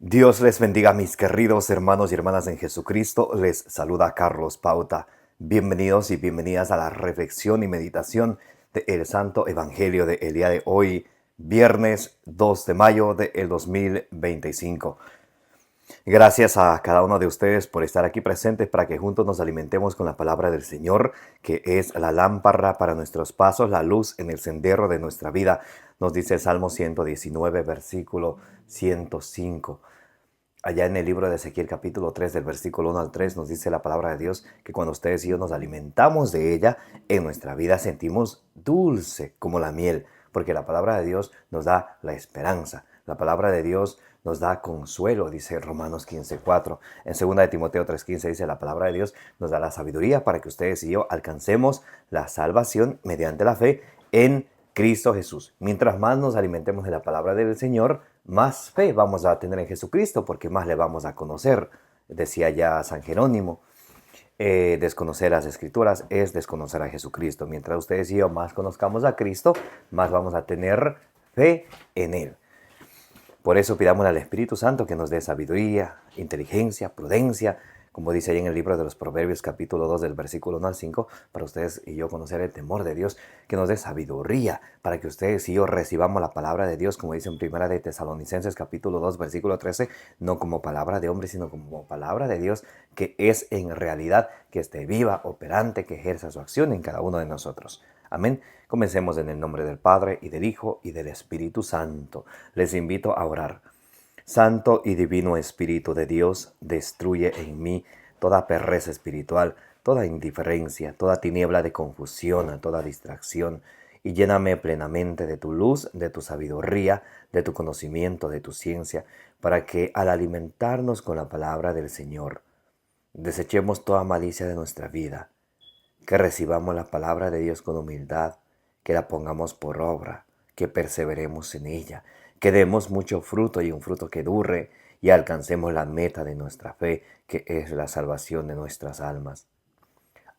Dios les bendiga, mis queridos hermanos y hermanas en Jesucristo. Les saluda Carlos Pauta. Bienvenidos y bienvenidas a la reflexión y meditación del Santo Evangelio del día de hoy, viernes 2 de mayo del 2025. Gracias a cada uno de ustedes por estar aquí presentes para que juntos nos alimentemos con la palabra del Señor, que es la lámpara para nuestros pasos, la luz en el sendero de nuestra vida. Nos dice el Salmo 119, versículo 105. Allá en el libro de Ezequiel capítulo 3 del versículo 1 al 3 nos dice la palabra de Dios que cuando ustedes y yo nos alimentamos de ella, en nuestra vida sentimos dulce como la miel, porque la palabra de Dios nos da la esperanza. La palabra de Dios nos da consuelo, dice Romanos 15:4. En 2 de Timoteo 3:15 dice la palabra de Dios nos da la sabiduría para que ustedes y yo alcancemos la salvación mediante la fe en Cristo Jesús. Mientras más nos alimentemos de la palabra del Señor, más fe vamos a tener en Jesucristo, porque más le vamos a conocer. Decía ya San Jerónimo, desconocer las Escrituras es desconocer a Jesucristo. Mientras ustedes y yo más conozcamos a Cristo, más vamos a tener fe en Él. Por eso pidamos al Espíritu Santo que nos dé sabiduría, inteligencia, prudencia, como dice ahí en el libro de los Proverbios capítulo 2 del versículo 1 al 5, para ustedes y yo conocer el temor de Dios, que nos dé sabiduría, para que ustedes y yo recibamos la palabra de Dios, como dice en Primera de Tesalonicenses capítulo 2 versículo 13, no como palabra de hombre, sino como palabra de Dios, que es en realidad, que esté viva, operante, que ejerza su acción en cada uno de nosotros. Amén. Comencemos en el nombre del Padre, y del Hijo, y del Espíritu Santo. Les invito a orar. Santo y divino Espíritu de Dios, destruye en mí toda pereza espiritual, toda indiferencia, toda tiniebla de confusión, toda distracción, y lléname plenamente de tu luz, de tu sabiduría, de tu conocimiento, de tu ciencia, para que al alimentarnos con la palabra del Señor, desechemos toda malicia de nuestra vida, que recibamos la palabra de Dios con humildad, que la pongamos por obra, que perseveremos en ella, que demos mucho fruto y un fruto que dure y alcancemos la meta de nuestra fe, que es la salvación de nuestras almas.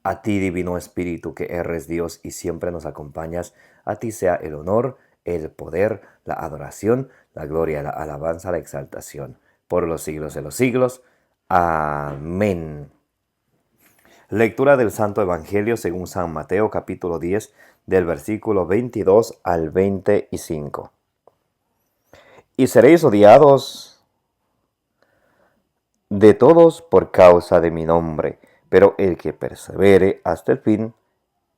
A ti, Divino Espíritu, que eres Dios y siempre nos acompañas, a ti sea el honor, el poder, la adoración, la gloria, la alabanza, la exaltación, por los siglos de los siglos. Amén. Lectura del Santo Evangelio según San Mateo capítulo 10 del versículo 22 al 25. Y seréis odiados de todos por causa de mi nombre, pero el que persevere hasta el fin,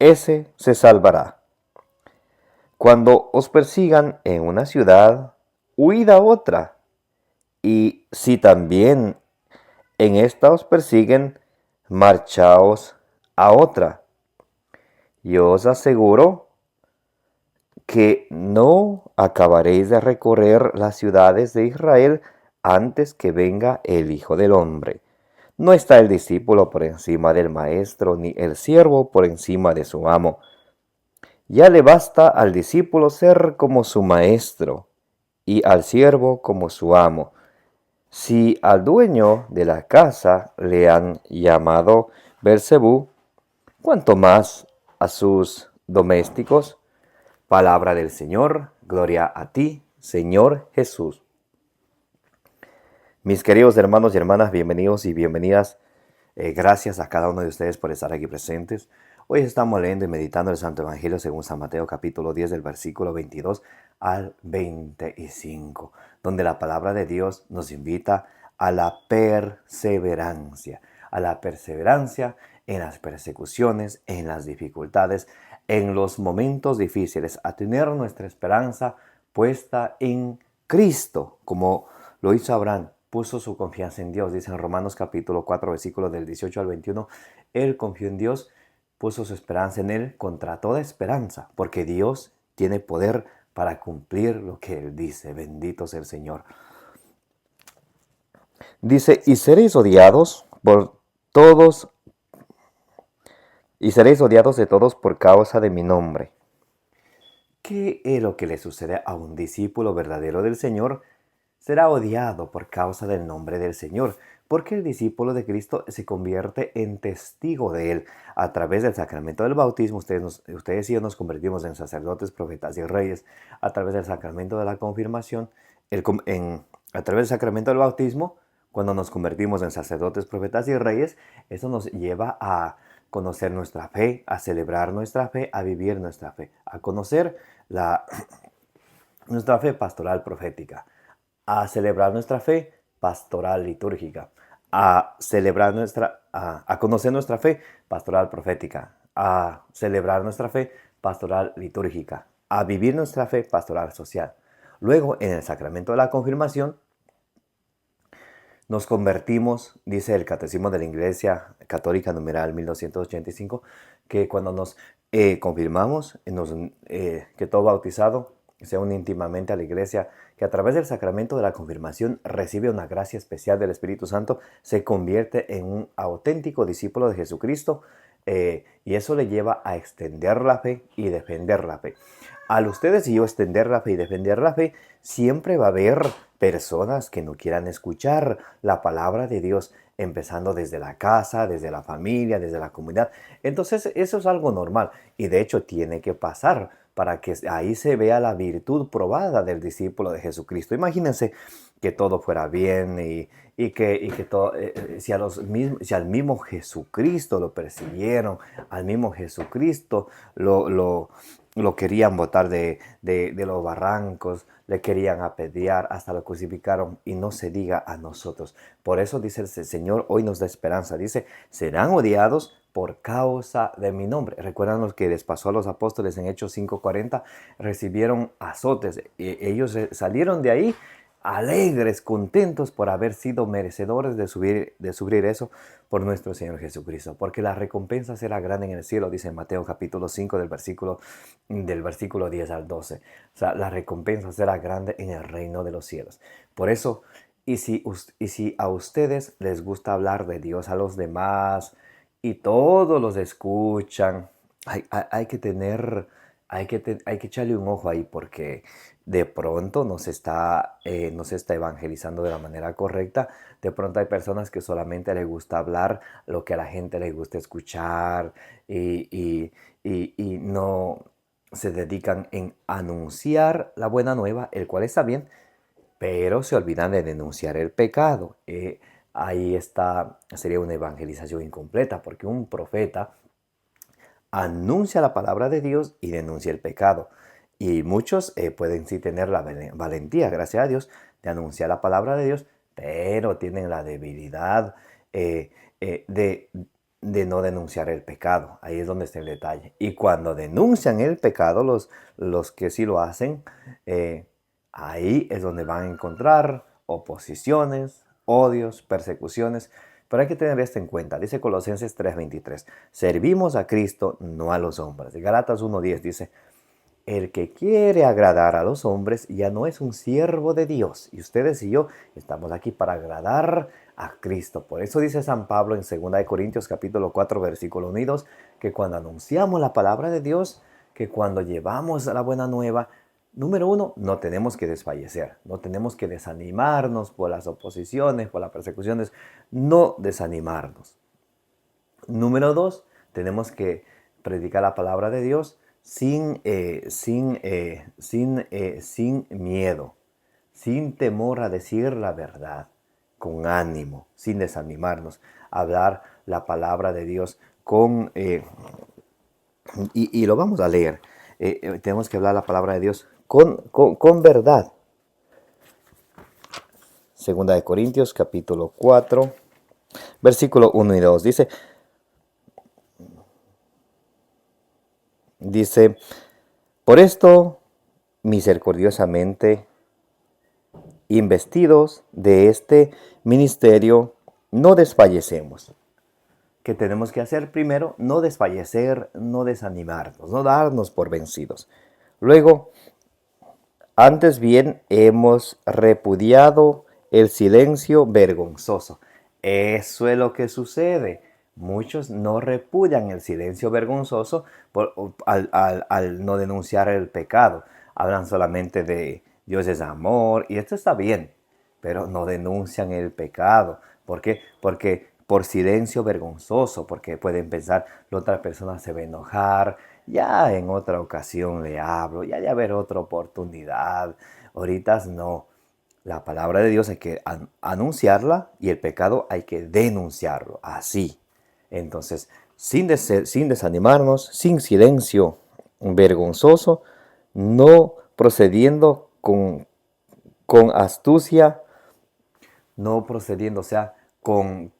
ese se salvará. Cuando os persigan en una ciudad, huid a otra. Y si también en esta os persiguen, marchaos a otra. Yo os aseguro que no acabaréis de recorrer las ciudades de Israel antes que venga el Hijo del Hombre. No está el discípulo por encima del maestro, ni el siervo por encima de su amo. Ya le basta al discípulo ser como su maestro, y al siervo como su amo. Si al dueño de la casa le han llamado Beelzebú, ¿cuánto más a sus domésticos? Palabra del Señor, gloria a ti, Señor Jesús. Mis queridos hermanos y hermanas, bienvenidos y bienvenidas. Gracias a cada uno de ustedes por estar aquí presentes. Hoy estamos leyendo y meditando el Santo Evangelio según San Mateo capítulo 10 del versículo 22 al 25, donde la palabra de Dios nos invita a la perseverancia en las persecuciones, en las dificultades, en los momentos difíciles, a tener nuestra esperanza puesta en Cristo, como lo hizo Abraham. Puso su confianza en Dios, dice en Romanos capítulo 4, versículos del 18 al 21. Él confió en Dios, puso su esperanza en Él contra toda esperanza, porque Dios tiene poder para cumplir lo que Él dice. Bendito sea el Señor. Dice, y seréis odiados de todos por causa de mi nombre. ¿Qué es lo que le sucede a un discípulo verdadero del Señor? Será odiado por causa del nombre del Señor, porque el discípulo de Cristo se convierte en testigo de Él. A través del sacramento del bautismo, ustedes y yo nos convertimos en sacerdotes, profetas y reyes. A través del sacramento de la confirmación, A través del sacramento del bautismo, cuando nos convertimos en sacerdotes, profetas y reyes, eso nos lleva a conocer nuestra fe, a celebrar nuestra fe, a vivir nuestra fe, a conocer nuestra fe pastoral profética, a celebrar nuestra fe pastoral litúrgica, a conocer nuestra fe pastoral profética, a celebrar nuestra fe pastoral litúrgica, a vivir nuestra fe pastoral social. Luego, en el sacramento de la confirmación, nos convertimos, dice el Catecismo de la Iglesia Católica numeral 1285, que cuando nos confirmamos, que todo bautizado se une íntimamente a la Iglesia, que a través del sacramento de la confirmación recibe una gracia especial del Espíritu Santo, se convierte en un auténtico discípulo de Jesucristo, y eso le lleva a extender la fe y defender la fe. Al ustedes y yo extender la fe y defender la fe, siempre va a haber personas que no quieran escuchar la palabra de Dios, empezando desde la casa, desde la familia, desde la comunidad. Entonces eso es algo normal y de hecho tiene que pasar para que ahí se vea la virtud probada del discípulo de Jesucristo. Imagínense que todo fuera bien y que todo, si al mismo Jesucristo lo persiguieron, al mismo Jesucristo lo querían botar de los barrancos, le querían apedrear, hasta lo crucificaron, y no se diga a nosotros. Por eso dice el Señor, hoy nos da esperanza. Dice, serán odiados por causa de mi nombre. ¿Recuerdan lo que les pasó a los apóstoles en Hechos 5:40? Recibieron azotes. Ellos salieron de ahí alegres, contentos por haber sido merecedores de sufrir eso por nuestro Señor Jesucristo, porque la recompensa será grande en el cielo, dice Mateo capítulo 5 del versículo 10 al 12. O sea, la recompensa será grande en el reino de los cielos. Por eso, y si a ustedes les gusta hablar de Dios a los demás y todos los escuchan, hay que tener, hay que echarle un ojo ahí, porque de pronto no se está evangelizando de la manera correcta. De pronto hay personas que solamente les gusta hablar lo que a la gente le gusta escuchar y no se dedican en anunciar la buena nueva, el cual está bien, pero se olvidan de denunciar el pecado. Ahí sería una evangelización incompleta, porque un profeta anuncia la palabra de Dios y denuncia el pecado. Y muchos pueden sí tener la valentía, gracias a Dios, de anunciar la palabra de Dios, pero tienen la debilidad de no denunciar el pecado. Ahí es donde está el detalle. Y cuando denuncian el pecado, los que sí lo hacen, ahí es donde van a encontrar oposiciones, odios, persecuciones. Pero hay que tener esto en cuenta. Dice Colosenses 3:23, servimos a Cristo, no a los hombres. Gálatas 1:10 dice, el que quiere agradar a los hombres ya no es un siervo de Dios. Y ustedes y yo estamos aquí para agradar a Cristo. Por eso dice San Pablo en 2 Corintios capítulo 4, versículo 1 y 2, que cuando anunciamos la palabra de Dios, que cuando llevamos la buena nueva, número uno, no tenemos que desfallecer, no tenemos que desanimarnos por las oposiciones, por las persecuciones, no desanimarnos. Número dos, tenemos que predicar la palabra de Dios sin miedo, sin temor a decir la verdad, con ánimo, sin desanimarnos, hablar la palabra de Dios y lo vamos a leer. Tenemos que hablar la palabra de Dios con verdad. Segunda de Corintios, capítulo 4, versículo 1 y 2. Dice, por esto, misericordiosamente, investidos de este ministerio, no desfallecemos. ¿Qué tenemos que hacer? Primero, no desfallecer, no desanimarnos, no darnos por vencidos. Luego, antes bien, hemos repudiado el silencio vergonzoso. Eso es lo que sucede. Muchos no repudian el silencio vergonzoso al no denunciar el pecado. Hablan solamente de Dios es amor, y esto está bien, pero no denuncian el pecado. ¿Por qué? Porque por silencio vergonzoso, porque pueden pensar, la otra persona se va a enojar, ya en otra ocasión le hablo, ya de haber otra oportunidad, ahorita no. La palabra de Dios hay que anunciarla y el pecado hay que denunciarlo. Así. Entonces, sin desanimarnos, sin silencio vergonzoso, no procediendo con astucia, no procediendo, o sea, con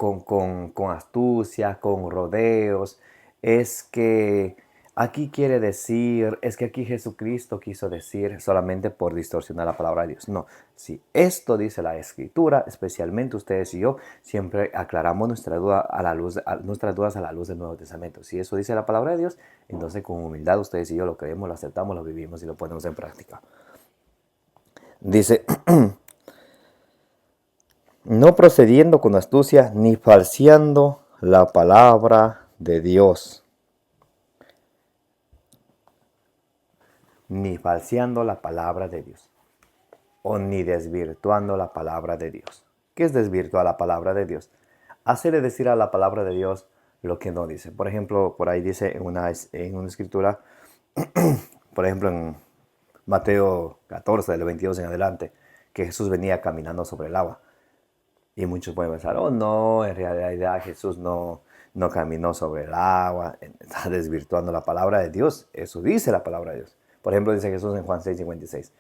astucia, con rodeos. Es que aquí quiere decir, es que aquí Jesucristo quiso decir solamente por distorsionar la palabra de Dios. No, si esto dice la Escritura, especialmente ustedes y yo, siempre aclaramos nuestras dudas a la luz del Nuevo Testamento. Si eso dice la palabra de Dios, entonces con humildad ustedes y yo lo creemos, lo aceptamos, lo vivimos y lo ponemos en práctica. Dice, no procediendo con astucia ni falseando la palabra de Dios. Ni falseando la palabra de Dios. O ni desvirtuando la palabra de Dios. ¿Qué es desvirtuar la palabra de Dios? Hacerle decir a la palabra de Dios lo que no dice. Por ejemplo, por ahí dice en una escritura, por ejemplo en Mateo 14, del 22 en adelante, que Jesús venía caminando sobre el agua. Y muchos pueden pensar, oh no, en realidad Jesús no caminó sobre el agua, está desvirtuando la palabra de Dios. Eso dice la palabra de Dios. Por ejemplo, dice Jesús en Juan 6:56,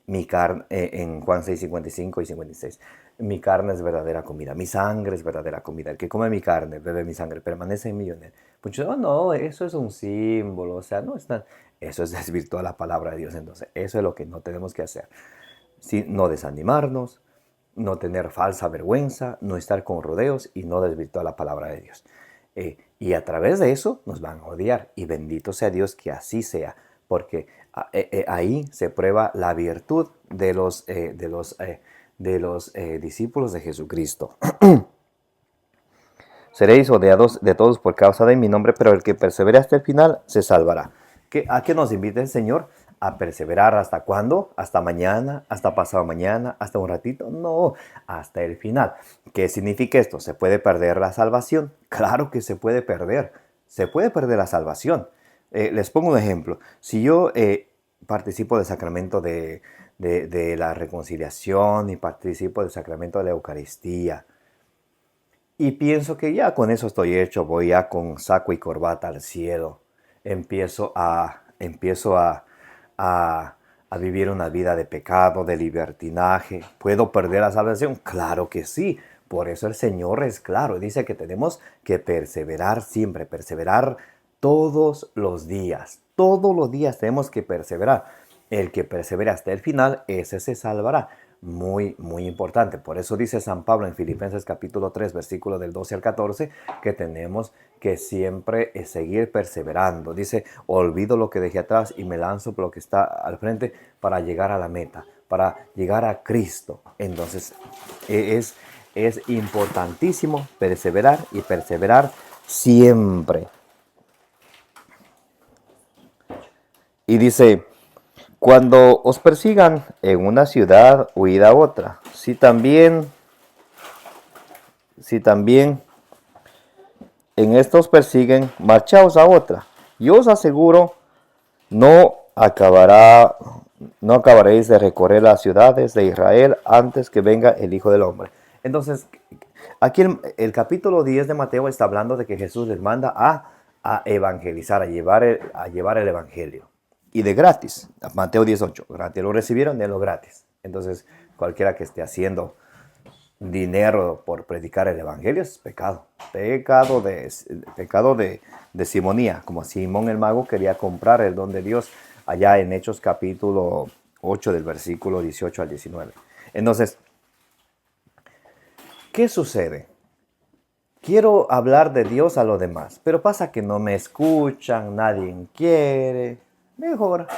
en Juan 6:55 y 56, mi carne es verdadera comida, mi sangre es verdadera comida. El que come mi carne, bebe mi sangre, permanece en mí. Muchos, oh no, eso es un símbolo, o sea, no está. Eso es desvirtuar la palabra de Dios. Entonces, eso es lo que no tenemos que hacer. No desanimarnos, no tener falsa vergüenza, no estar con rodeos y no desvirtuar la palabra de Dios. Y a través de eso nos van a odiar. Y bendito sea Dios que así sea, porque ahí se prueba la virtud de los discípulos de Jesucristo. Seréis odiados de todos por causa de mi nombre, pero el que persevere hasta el final se salvará. ¿A qué nos invita el Señor? A perseverar. ¿Hasta cuándo? ¿Hasta mañana? ¿Hasta pasado mañana? ¿Hasta un ratito? No, hasta el final. ¿Qué significa esto? ¿Se puede perder la salvación? Claro que se puede perder. Se puede perder la salvación. Les pongo un ejemplo. Si yo participo del sacramento de la reconciliación y participo del sacramento de la Eucaristía, y pienso que ya con eso estoy hecho, voy ya con saco y corbata al cielo. Empiezo a vivir una vida de pecado, de libertinaje. ¿Puedo perder la salvación? Claro que sí. Por eso el Señor es claro. Dice que tenemos que perseverar siempre, perseverar todos los días. Todos los días tenemos que perseverar. El que persevera hasta el final, ese se salvará. Muy, muy importante. Por eso dice San Pablo en Filipenses capítulo 3, versículo del 12 al 14, que tenemos que siempre seguir perseverando. Dice, olvido lo que dejé atrás y me lanzo por lo que está al frente para llegar a la meta, para llegar a Cristo. Entonces, es importantísimo perseverar y perseverar siempre. Y dice, cuando os persigan en una ciudad, huid a otra. Si también en esto os persiguen, marchaos a otra. Yo os aseguro, no acabaréis de recorrer las ciudades de Israel antes que venga el Hijo del Hombre. Entonces, aquí el capítulo 10 de Mateo está hablando de que Jesús les manda a evangelizar, a llevar el evangelio. Y de gratis. Mateo 18. Gratis. Lo recibieron, denlo gratis. Entonces, cualquiera que esté haciendo dinero por predicar el evangelio es pecado. Pecado de simonía. Como Simón el mago quería comprar el don de Dios allá en Hechos capítulo 8 del versículo 18 al 19. Entonces, ¿qué sucede? Quiero hablar de Dios a los demás, pero pasa que no me escuchan, nadie quiere. Mejor,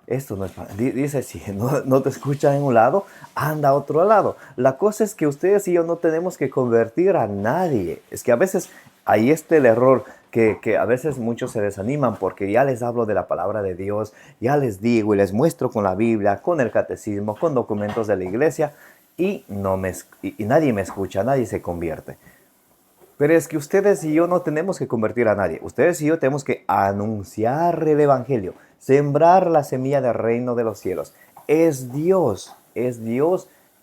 esto no es dice, si no te escuchan en un lado, anda a otro lado. La cosa es que ustedes y yo no tenemos que convertir a nadie. Es que a veces ahí está el error, que a veces muchos se desaniman porque ya les hablo de la palabra de Dios, ya les digo y les muestro con la Biblia, con el catecismo, con documentos de la iglesia y nadie me escucha, nadie se convierte. Pero es que ustedes y yo no tenemos que convertir a nadie. Ustedes y yo tenemos que anunciar el evangelio, sembrar la semilla del reino de los cielos. Es Dios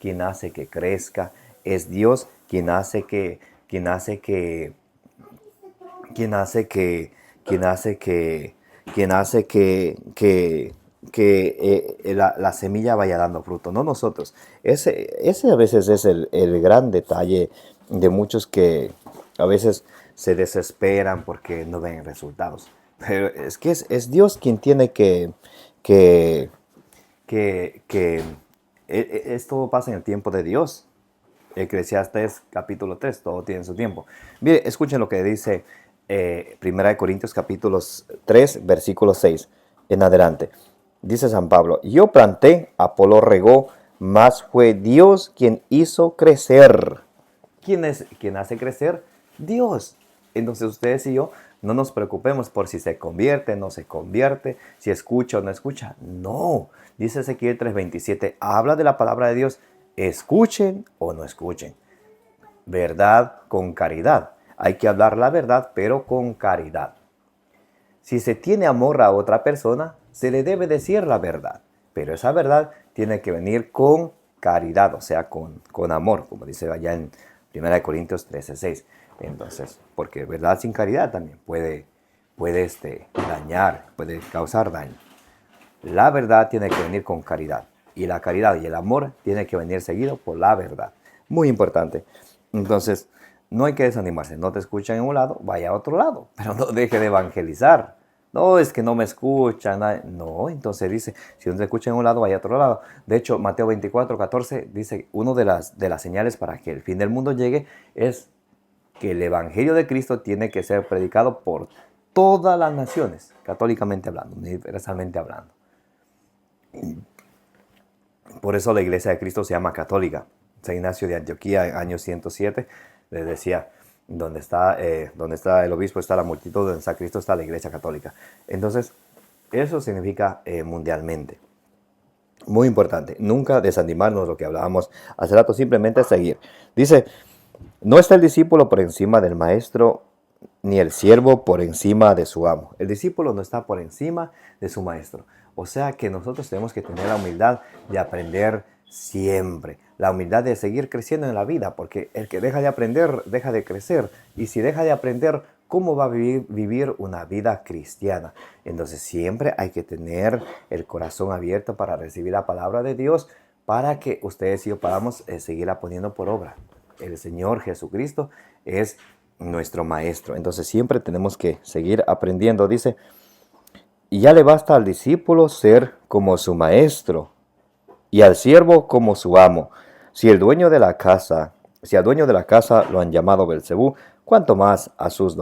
quien hace que crezca, es Dios quien hace que, quien hace que, quien hace que, quien hace que, quien hace que la semilla vaya dando fruto, no nosotros. Ese a veces es el gran detalle de muchos que a veces se desesperan porque no ven resultados. Pero es que es Dios quien tiene que, esto pasa en el tiempo de Dios. Eclesiastés capítulo 3, todo tiene su tiempo. Mire, escuchen lo que dice 1 Corintios capítulo 3, versículo 6 en adelante. Dice San Pablo, yo planté, Apolo regó, mas fue Dios quien hizo crecer. ¿Quién hace crecer? Dios. Entonces ustedes y yo no nos preocupemos por si se convierte, no se convierte, si escucha o no escucha. No, dice Ezequiel 3:27, habla de la palabra de Dios, escuchen o no escuchen. Verdad con caridad. Hay que hablar la verdad, pero con caridad. Si se tiene amor a otra persona, se le debe decir la verdad. Pero esa verdad tiene que venir con caridad, o sea, con amor, como dice allá en 1 Corintios 13:6. Entonces, porque verdad sin caridad también puede dañar, puede causar daño. La verdad tiene que venir con caridad. Y la caridad y el amor tiene que venir seguido por la verdad. Muy importante. Entonces, no hay que desanimarse. No te escuchan en un lado, vaya a otro lado. Pero no deje de evangelizar. No, es que no me escuchan. No, entonces dice, si no te escuchan en un lado, vaya a otro lado. De hecho, Mateo 24:14 dice, una de las señales para que el fin del mundo llegue es que el Evangelio de Cristo tiene que ser predicado por todas las naciones, católicamente hablando, universalmente hablando. Por eso la Iglesia de Cristo se llama católica. San Ignacio de Antioquía, año 107, le decía, donde está el obispo está la multitud, donde está Cristo está la Iglesia católica. Entonces, eso significa mundialmente. Muy importante, nunca desanimarnos, lo que hablábamos hace rato, simplemente seguir. Dice, no está el discípulo por encima del maestro, ni el siervo por encima de su amo. El discípulo no está por encima de su maestro. O sea que nosotros tenemos que tener la humildad de aprender siempre. La humildad de seguir creciendo en la vida, porque el que deja de aprender, deja de crecer. Y si deja de aprender, ¿cómo va a vivir una vida cristiana? Entonces siempre hay que tener el corazón abierto para recibir la palabra de Dios, para que ustedes y yo podamos seguirla poniendo por obra. El Señor Jesucristo es nuestro maestro. Entonces siempre tenemos que seguir aprendiendo. Dice, y ya le basta al discípulo ser como su maestro y al siervo como su amo. Si al dueño de la casa lo han llamado Belcebú, ¿cuánto más a sus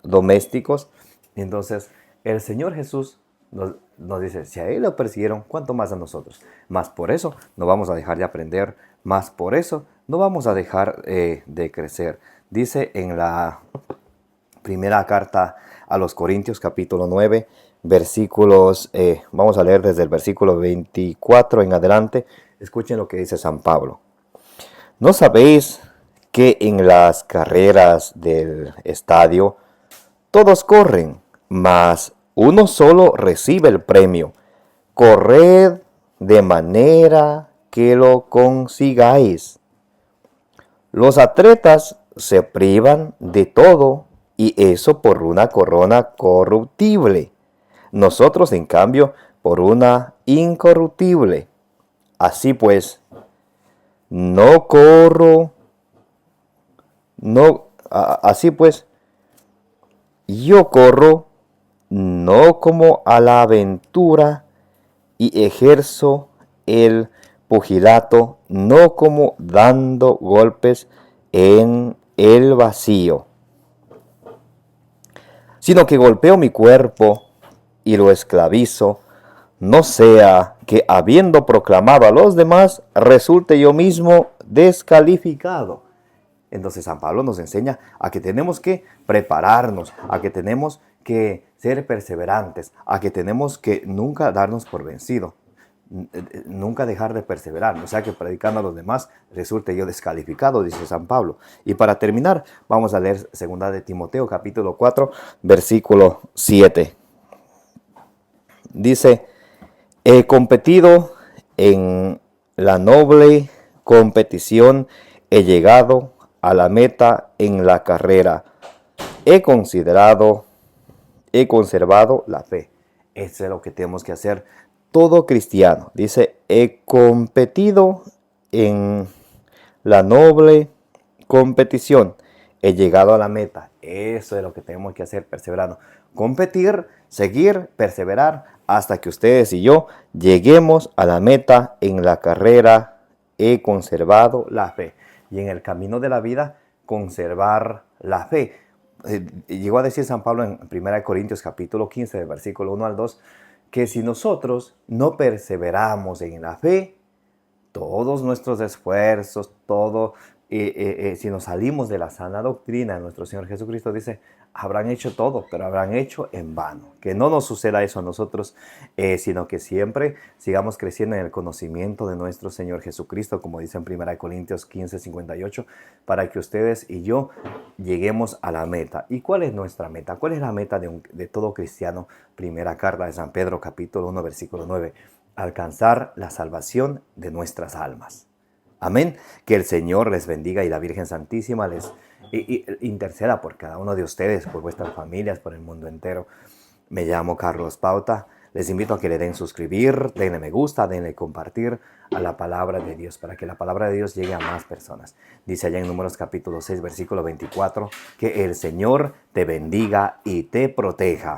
domésticos? Entonces el Señor Jesús nos dice, si a Él lo persiguieron, ¿cuánto más a nosotros? Más por eso no vamos a dejar de aprender, más por eso no vamos a dejar de crecer. Dice en la primera carta a los Corintios, capítulo 9, versículos, vamos a leer desde el versículo 24 en adelante. Escuchen lo que dice San Pablo. ¿No sabéis que en las carreras del estadio todos corren, mas uno solo recibe el premio? Corred de manera que lo consigáis. Los atletas se privan de todo, y eso por una corona corruptible. Nosotros, en cambio, por una incorruptible. Así pues, yo corro no como a la aventura, y ejerzo el pugilato no como dando golpes en el vacío, sino que golpeo mi cuerpo y lo esclavizo, no sea que habiendo proclamado a los demás, resulte yo mismo descalificado. Entonces San Pablo nos enseña a que tenemos que prepararnos, a que tenemos que ser perseverantes, a que tenemos que nunca darnos por vencido, nunca dejar de perseverar, o sea que predicando a los demás resulte yo descalificado, dice San Pablo. Y para terminar, vamos a leer 2 de Timoteo, capítulo 4, versículo 7. Dice, he competido en la noble competición, he llegado a la meta en la carrera, he conservado la fe. Eso es lo que tenemos que hacer todo cristiano. Dice, he competido en la noble competición, he llegado a la meta. Eso es lo que tenemos que hacer, perseverando. Competir, seguir, perseverar, hasta que ustedes y yo lleguemos a la meta en la carrera. He conservado la fe. Y en el camino de la vida, conservar la fe. Llegó a decir San Pablo en 1 Corintios capítulo 15, del versículo 1 al 2, que si nosotros no perseveramos en la fe, todos nuestros esfuerzos, si nos salimos de la sana doctrina de nuestro Señor Jesucristo, dice, habrán hecho todo, pero habrán hecho en vano. Que no nos suceda eso a nosotros, sino que siempre sigamos creciendo en el conocimiento de nuestro Señor Jesucristo, como dice en 1 Corintios 15, 58, para que ustedes y yo lleguemos a la meta. ¿Y cuál es nuestra meta? ¿Cuál es la meta de todo cristiano? Primera carta de San Pedro, capítulo 1, versículo 9. Alcanzar la salvación de nuestras almas. Amén. Que el Señor les bendiga y la Virgen Santísima les interceda por cada uno de ustedes, por vuestras familias, por el mundo entero. Me llamo Carlos Pauta. Les invito a que le den suscribir, denle me gusta, denle compartir a la palabra de Dios, para que la palabra de Dios llegue a más personas. Dice allá en Números capítulo 6, versículo 24, que el Señor te bendiga y te proteja.